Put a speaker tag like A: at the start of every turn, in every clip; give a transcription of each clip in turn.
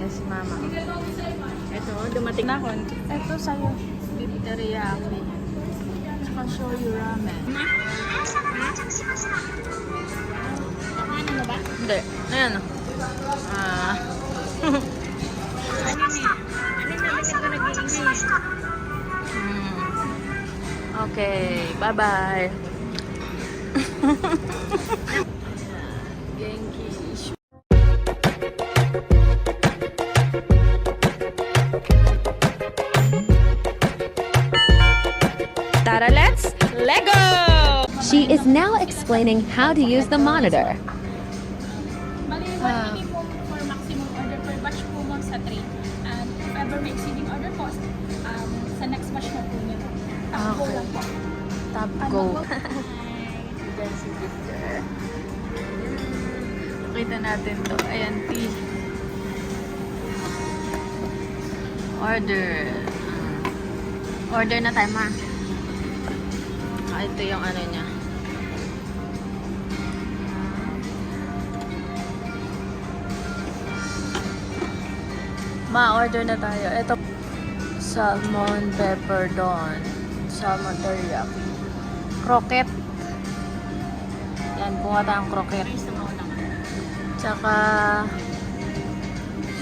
A: Yes, mama. Ito, dumating na ako. Ito sa'yo. Beef teriyaki. Tsaka shoyu ramen.
B: Ano na ba?
A: Hindi. Ayan. Ah.
B: Ano na ko nag-iingay?
A: Okay. Bye-bye. Genki. Tara, let's Lego!
C: She is now explaining how to use the monitor.
B: Bali, 180 po for maximum order per batch po mo sa tray. And if ever may exceeding order cost, sa next batch na po nyo. Tap go
A: Okay.
B: lang po.
A: Tap
B: Ano
A: go.
B: po?
A: Diyan si Victor. Nakita natin to. Ayan, tea. Order. Order na tayo, ma. Ito yung ano niya. Ma-order na tayo. Ito, salmon pepper don. Salmon teriyaki. Croquette. Yan, kuha tayong croquette. Tsaka,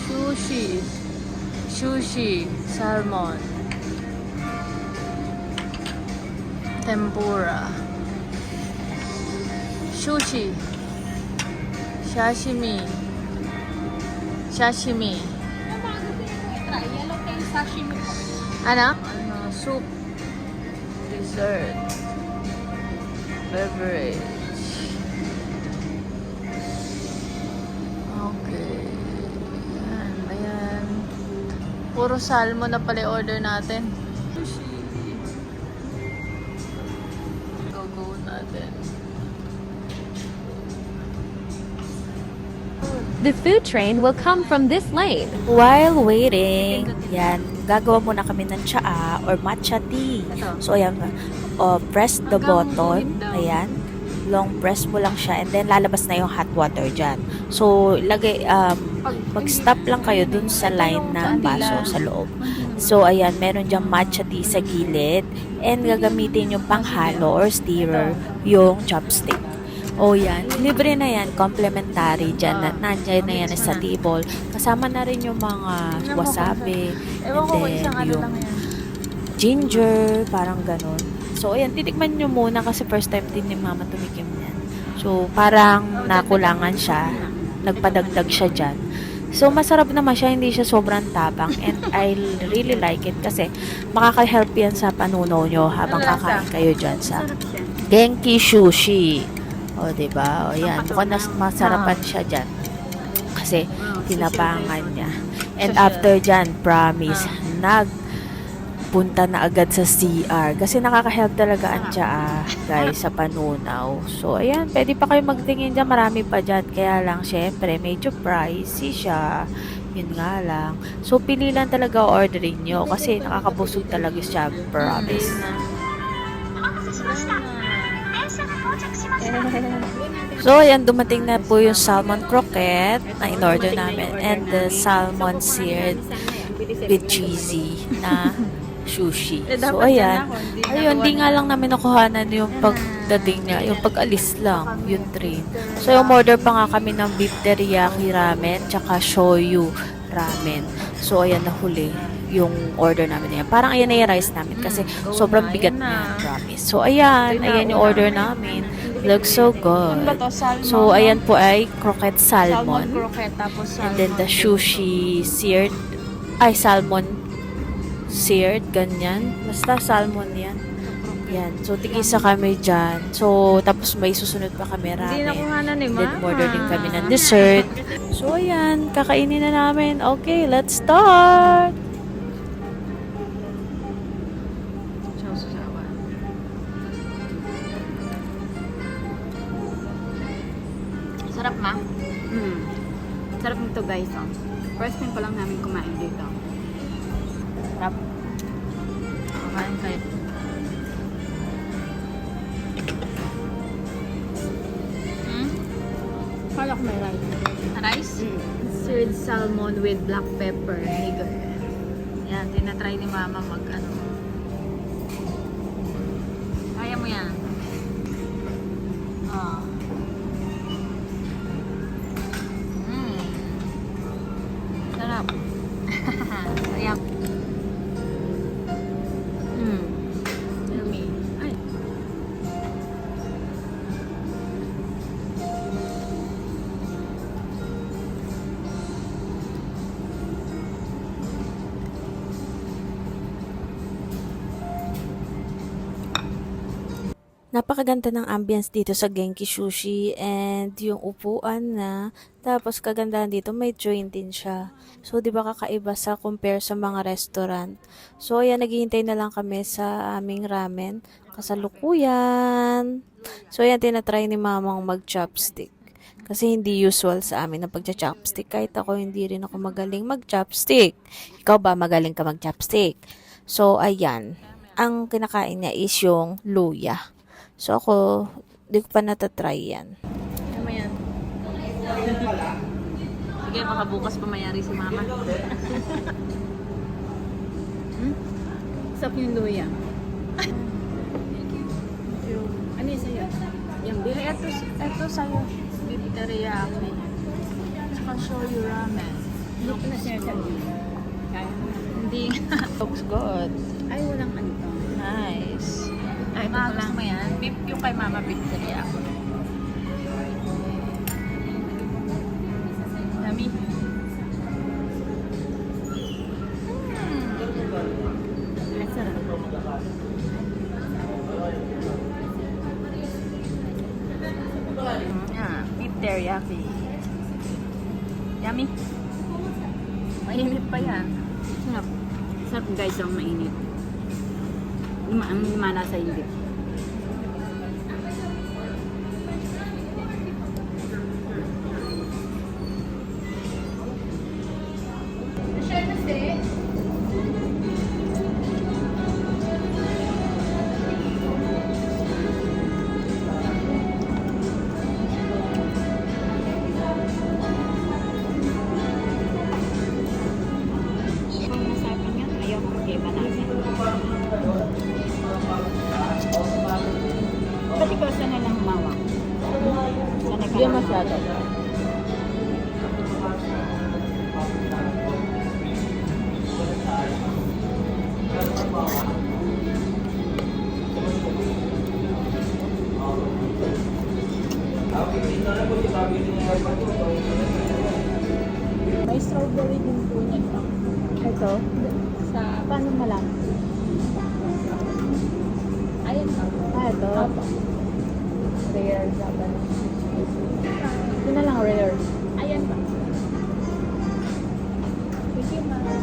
A: sushi. Sushi. Salmon. Tempura. Sushi. Sashimi. Sashimi.
B: Yung mga gusto nyo po i-try, yellow tail sashimi po.
A: Ano? Ano? Soup. Dessert. Beverage. Okay. Ayan. Ayan. Puro salmon na pala order natin. Sushi. Go natin.
C: The food train will come from this lane.
D: While waiting, yan, gagawa muna kami ng tsaa or matcha tea. So, ayan, press the button. Ayan. Long press mo lang siya and then lalabas na yung hot water dyan. So, mag-stop lang kayo dun sa line ng baso sa loob. So, ayan, meron dyan matcha tea sa gilid and gagamitin yung panghalo or stirrer yung chopstick. O yan, libre na yan, complimentary dyan, nandyan na yan sa table. Kasama na rin yung mga wasabi,
A: Ewan ko kung
D: and
A: isang
D: then
A: ano
D: yung
A: lang yan.
D: ginger, parang ganun. So, ayan, titikman nyo muna kasi first time din ni Mama tumikim yan. So, parang nakulangan siya, nagpadagdag siya dyan. So, masarap naman siya, hindi siya sobrang tabang and I really like it kasi makaka-help yan sa panunaw nyo habang kakain kayo dyan sa Genki Sushi. O, diba? O, yan. Mukhang masarapan siya dyan. Kasi, tinapangan niya. And after dyan, promise, nagpunta na agad sa CR. Kasi nakaka-help talaga ang tsaa, guys, sa panunaw. So, ayan. Pwede pa kayo magtingin dyan. Marami pa dyan. Kaya lang, syempre, medyo pricey siya. Yun nga lang. So, pili lang talaga orderin nyo. Kasi nakakabusog talaga siya. Promise. So, ayan, dumating na po yung salmon croquette na in-order namin and the salmon seared with cheesy na sushi. So, ayan. Ayun, di nga lang namin nakuhanan yung pagdating niya, yung pag-alis lang, yung train. So, yung order pa nga kami ng beef teriyaki ramen, tsaka shoyu ramen. So, ayan, nahuli yung order namin yan. Parang ayan na yung rice namin kasi sobrang bigat na, promise. So, ayan yung order namin. Looks so good. So, ayan po ay croquette salmon.
A: Croquette, tapos salmon.
D: And then the sushi seared. Ay, salmon seared. Ganyan. Basta salmon yan. Yan. So, tigisa kami dyan. So, tapos may susunod pa kami
A: Hindi na
D: ramen.
A: kuhanan ni Ma.
D: Then, order din kami ng dessert. So, ayan. Kakainin na namin. Okay, let's start!
A: Sarap, Ma? Sarap nito, guys. Oh. First time pa lang namin kumain dito. Sarap. Kumain kayo. Akala ko may rice.
B: Rice?
A: Seared salmon with black pepper vinegar.
B: Yan, tinatry ni Mama mag ano. Kaya mo yan. Oh. Sarap. Sayap.
A: Yummy. Ay.
D: Napakaganda ng ambience dito sa Genki Sushi and yung upuan na tapos kagandahan dito may joint din siya. So 'di ba kakaiba sa compare sa mga restaurant. So ayan naghihintay na lang kami sa aming ramen kasalukuyan. So ayan tinatry ni Mamang mag-chopstick. Kasi hindi usual sa amin na pagcha-chopstick. Kahit ako hindi rin ako magaling mag-chopstick. Ikaw ba magaling ka mag-chopstick? So ayan, ang kinakain niya is yung luya. So ako, di ko pa natatry yan.
A: Ano yan?
B: Sige, baka bukas pa mayari si Mama.
A: Sarap yung luya. Ano yung sa'yo? Yung beef?
B: Ito sa'yo. Beef teriyaki. Tsaka shoyu ramen.
A: Hindi ko na sinasabi. Kaya mo.
B: Hindi. Looks good.
A: Ay, walang ano to.
B: Nice.
A: Ay, ito
B: Gusto
A: lang.
B: mo yan? Beef yung kay Mama beef teriyaki. Yummy.
A: Ay, sarap.
B: Yeah, beef teriyaki. Yummy. Mainit pa yan.
A: Sarap. Sarap guys ang mainit. Ang mana sa hindi. Kung masarap yan, ayaw ko mag-iba natin. Ba't ikaw sana lang humawak? Sana ka lang
B: masyado.
A: May strawberry din po nito. Ito? Sa, paano malam?
B: Ayun na.
A: Ito?
B: Opo.
A: Rare dapat. Ito na lang rare.
B: Ayan ba? Thank you, Mama.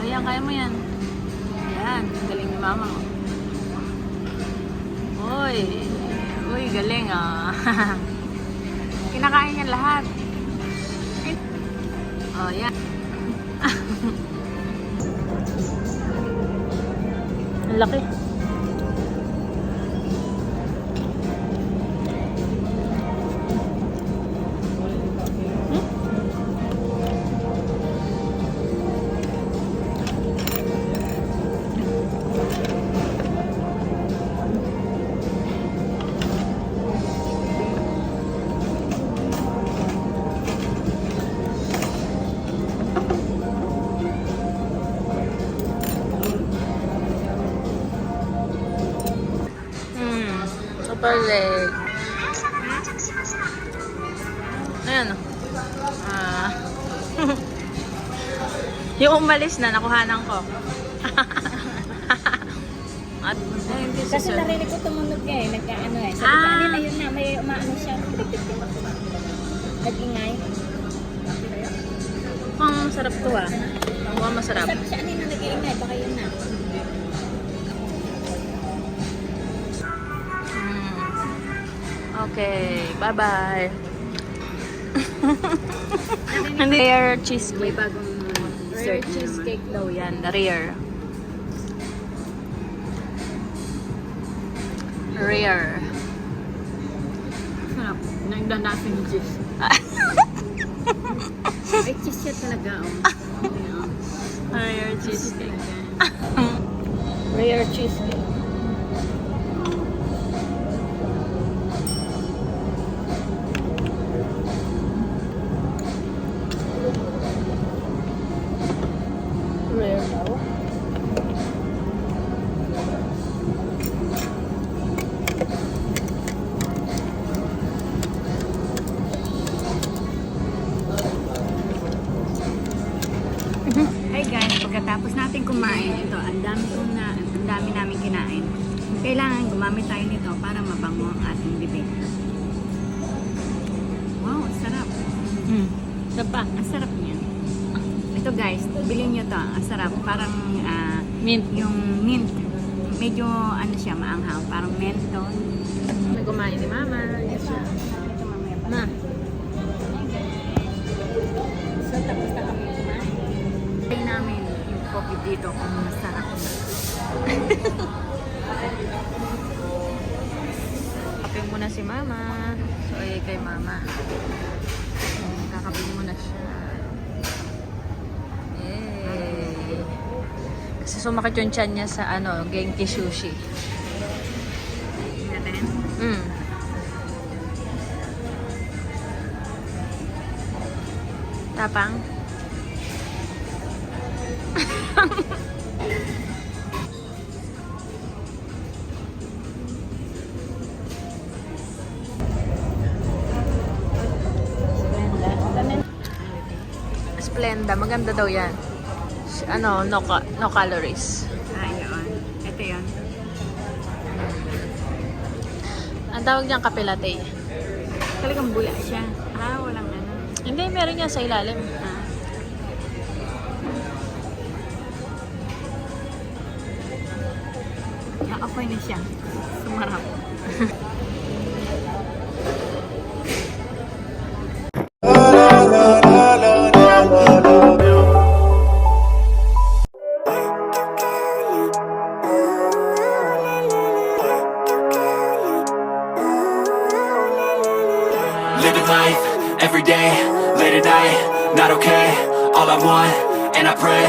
B: Ayan, kaya mo yan. Ayan, galing ni Mama. Uy, uy, galing ah. Kinakain niya lahat. Oh, yan. Ang laki. Super leg. Ayan. Ah. Yung umalis na, nakuhanan ko. At, hindi si
A: Kasi
B: Sir.
A: narinig ko tumunog niya eh, nagkaano eh. Sabi ko,
B: Ah.
A: kanina yun na, may umaano siya. Nag-ingay.
B: Sarap to ah. Mukhang masarap.
A: Sabi siya, ano na nag-iingay, baka yun na.
B: Okay, bye-bye.
D: Rare
A: May
D: cheesecake.
A: bagong
D: Rare
A: dessert na
D: cheesecake daw yan. Rare. Rare.
A: naman. Sarap. Nagdanasin yung cheese. Ay, cheese siya talaga, oh. Ayan, oh.
D: Rare
A: Cheese
D: cheesecake.
A: talaga.
D: Rare cheesecake. Rare daw.
A: Hey guys, pagkatapos natin kumain, ito, ang dami namin kinain. Kailangan gumamit tayo nito para mabango ang ating bibig. Wow, ang sarap.
D: Ito pa.
A: Ang sarap niyan. Ito guys, bilhin nyo to. Ang sarap. Parang
D: Mint.
A: yung mint. Medyo ano siya, maanghang. Parang menthol.
D: Kumain ni Mama. Yes, siya. Ma.
A: So, tapos na kami kumain. Try namin yung coffee dito kung masarap na.
D: Kape muna si Mama. So, kay Mama. Kakabili mo na siya. Yay! Kasi sumakit yung tiyan niya sa Genki Sushi.
A: Natin.
D: Tapang. Splenda. Maganda daw yan. No calories.
A: Yun. Ito yun.
D: Ang tawag niyang kape latte.
A: Talagang bula siya. Walang ano.
D: Hindi, meron yan sa ilalim.
A: Okay na siya. Sumarap.
E: Living life, every day, late at night, not okay. All I want, and I pray